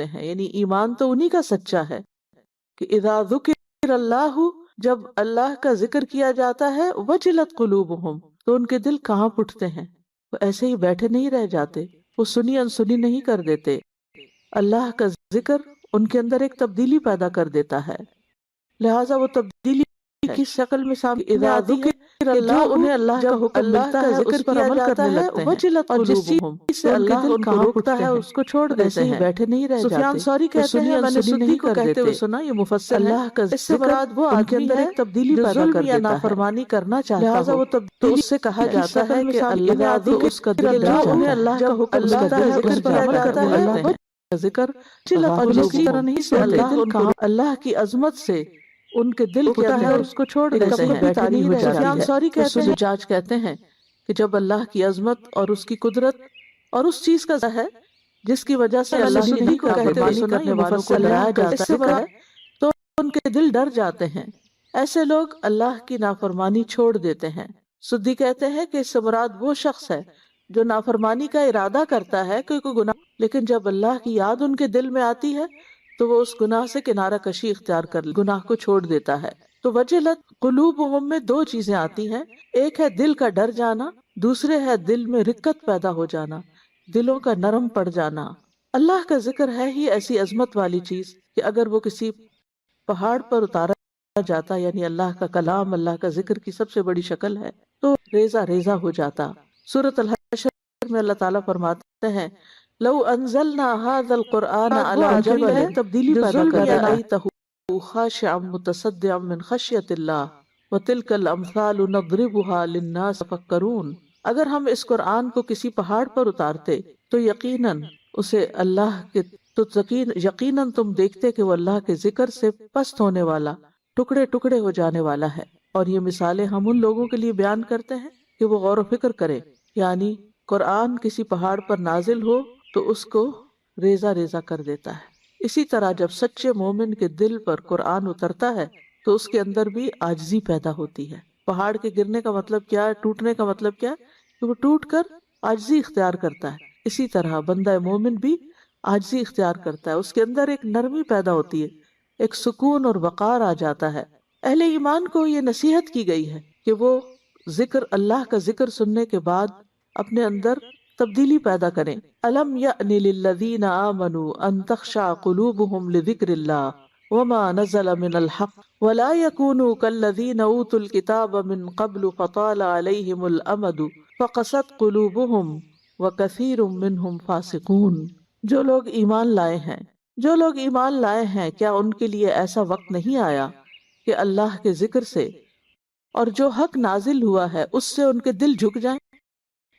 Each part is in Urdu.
ہوتے ہیں، یعنی ایمان تو انہی کا سچا ہے کہ اذا ذکر اللہ، جب اللہ کا ذکر کیا جاتا ہے، وجلت قلوبہم، تو ان کے دل کانپ اٹھتے ہیں، وہ ایسے ہی بیٹھے نہیں رہ جاتے، وہ سنی انسنی نہیں کر دیتے، اللہ کا ذکر ان کے اندر ایک تبدیلی پیدا کر دیتا ہے، لہٰذا وہ تبدیلی کی شکل میں سامنے آتی ہے کہ جو انہیں اللہ کا حکم ملتا ہے اس پر عمل کرنے لگتے ہیں، اور جس چیز سے اللہ ان کو روکتا ہے اس کو چھوڑ دیتے ہیں، بیٹھے نہیں رہ جاتے۔ سفیان ثوری کہتے ہیں، میں نے سدی کو کہتے ہوئے سنا، یہ مفسر اللہ کا ذکر، اس سے مراد وہ آدمی ہے جو ظلم یا نافرمانی کرنا چاہتا ہے، وہ تو اس سے کہا جاتا ہے کہ اللہ تو اس کا دل جو انہیں اللہ کا حکم ملتا ہے اس پر عمل کرنے لگتے ہیں، ذکر اور جس طرح نہیں سے اللہ کی عظمت سے ان کے دل کے اندر اس کو چھوڑ دیتے ہیں، تاری ہو جاتی ہے۔ سوری کہتے ہیں، زجاج کہتے ہیں کہ جب اللہ کی عظمت اور اس کی قدرت اور اس چیز کا ہے جس کی وجہ سے اللہ کی کو نافرمانی کرنے والوں کو ڈرایا جاتا ہے تو ان کے دل ڈر جاتے ہیں، ایسے لوگ اللہ کی نافرمانی چھوڑ دیتے ہیں۔ سدی کہتے ہیں کہ اس سے مراد وہ شخص ہے جو نافرمانی کا ارادہ کرتا ہے کہ کوئی گناہ، لیکن جب اللہ کی یاد ان کے دل میں آتی ہے تو وہ اس گناہ سے کنارہ کشی اختیار کر گناہ کو چھوڑ دیتا ہے۔ تو وجلت قلوبہم میں دو چیزیں آتی ہیں، ایک ہے دل کا ڈر جانا، دوسرے ہے دل میں رقت پیدا ہو جانا، دلوں کا نرم پڑ جانا۔ اللہ کا ذکر ہے ہی ایسی عظمت والی چیز کہ اگر وہ کسی پہاڑ پر اتارا جاتا، یعنی اللہ کا کلام، اللہ کا ذکر کی سب سے بڑی شکل ہے، تو ریزہ ریزہ ہو جاتا۔ سورۃ الحشر میں اللہ تعالیٰ فرماتے ہیں لو انزلنا هذا القرآن على جبل تبدیلی پیدا کر رأیتہ خاشعا متصدعا من خشیۃ اللہ وتلک الامثال نضربها للناس يتفکرون، اگر ہم اس قرآن کو کسی پہاڑ پر اتارتے تو یقیناً اسے اللہ کے یقیناً تم دیکھتے کہ وہ اللہ کے ذکر سے پست ہونے والا، ٹکڑے ٹکڑے ہو جانے والا ہے، اور یہ مثالیں ہم ان لوگوں کے لیے بیان کرتے ہیں کہ وہ غور و فکر کرے، یعنی قرآن کسی پہاڑ پر نازل ہو تو اس کو ریزہ ریزہ کر دیتا ہے۔ اسی طرح جب سچے مومن کے دل پر قرآن اترتا ہے تو اس کے اندر بھی عاجزی پیدا ہوتی ہے۔ پہاڑ کے گرنے کا مطلب کیا ہے؟ ٹوٹنے کا مطلب کیا ہے؟ کہ وہ ٹوٹ کر عاجزی اختیار کرتا ہے۔ اسی طرح بندہ مومن بھی عاجزی اختیار کرتا ہے، اس کے اندر ایک نرمی پیدا ہوتی ہے، ایک سکون اور وقار آ جاتا ہے۔ اہل ایمان کو یہ نصیحت کی گئی ہے کہ وہ اللہ کا ذکر سننے کے بعد اپنے اندر تبدیلی پیدا کریں۔ الم یأن للذین آمنوا ان تخشع قلوبهم لذکر اللہ وما نزل من الحق ولا يكونوا كالذین اوتوا الکتاب من قبل فطال علیہم الامد فقست قلوبهم وکثیر منهم فاسقون۔ جو لوگ ایمان لائے ہیں کیا ان کے لیے ایسا وقت نہیں آیا کہ اللہ کے ذکر سے اور جو حق نازل ہوا ہے اس سے ان کے دل جھک جائیں؟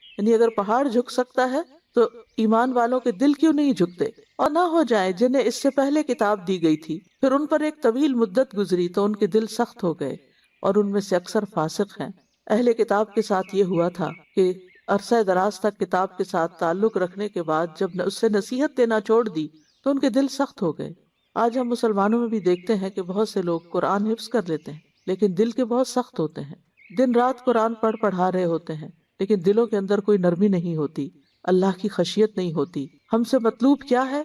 یعنی اگر پہاڑ جھک سکتا ہے تو ایمان والوں کے دل کیوں نہیں جھکتے؟ اور نہ ہو جائیں جنہیں اس سے پہلے کتاب دی گئی تھی، پھر ان پر ایک طویل مدت گزری تو ان کے دل سخت ہو گئے اور ان میں سے اکثر فاسق ہیں۔ اہل کتاب کے ساتھ یہ ہوا تھا کہ عرصہ دراز تک کتاب کے ساتھ تعلق رکھنے کے بعد جب اس سے نصیحت دینا چھوڑ دی تو ان کے دل سخت ہو گئے۔ آج ہم مسلمانوں میں بھی دیکھتے ہیں کہ بہت سے لوگ قرآن حفظ کر لیتے ہیں لیکن دل کے بہت سخت ہوتے ہیں، دن رات قرآن پڑھا رہے ہوتے ہیں لیکن دلوں کے اندر کوئی نرمی نہیں ہوتی، اللہ کی خشیت نہیں ہوتی۔ ہم سے مطلوب کیا ہے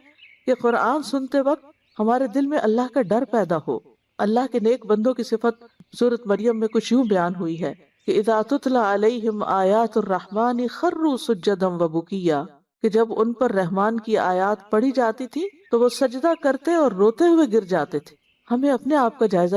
کہ قرآن سنتے وقت ہمارے دل میں اللہ کا ڈر پیدا ہو۔ اللہ کے نیک بندوں کی صفت سورۃ مریم میں کچھ یوں بیان ہوئی ہے کہ اذا تتلی علیہم آیات الرحمن خروا سجدا وبکیا، کہ جب ان پر رحمان کی آیات پڑھی جاتی تھی تو وہ سجدہ کرتے اور روتے ہوئے گر جاتے تھے۔ ہمیں اپنے آپ کا جائزہ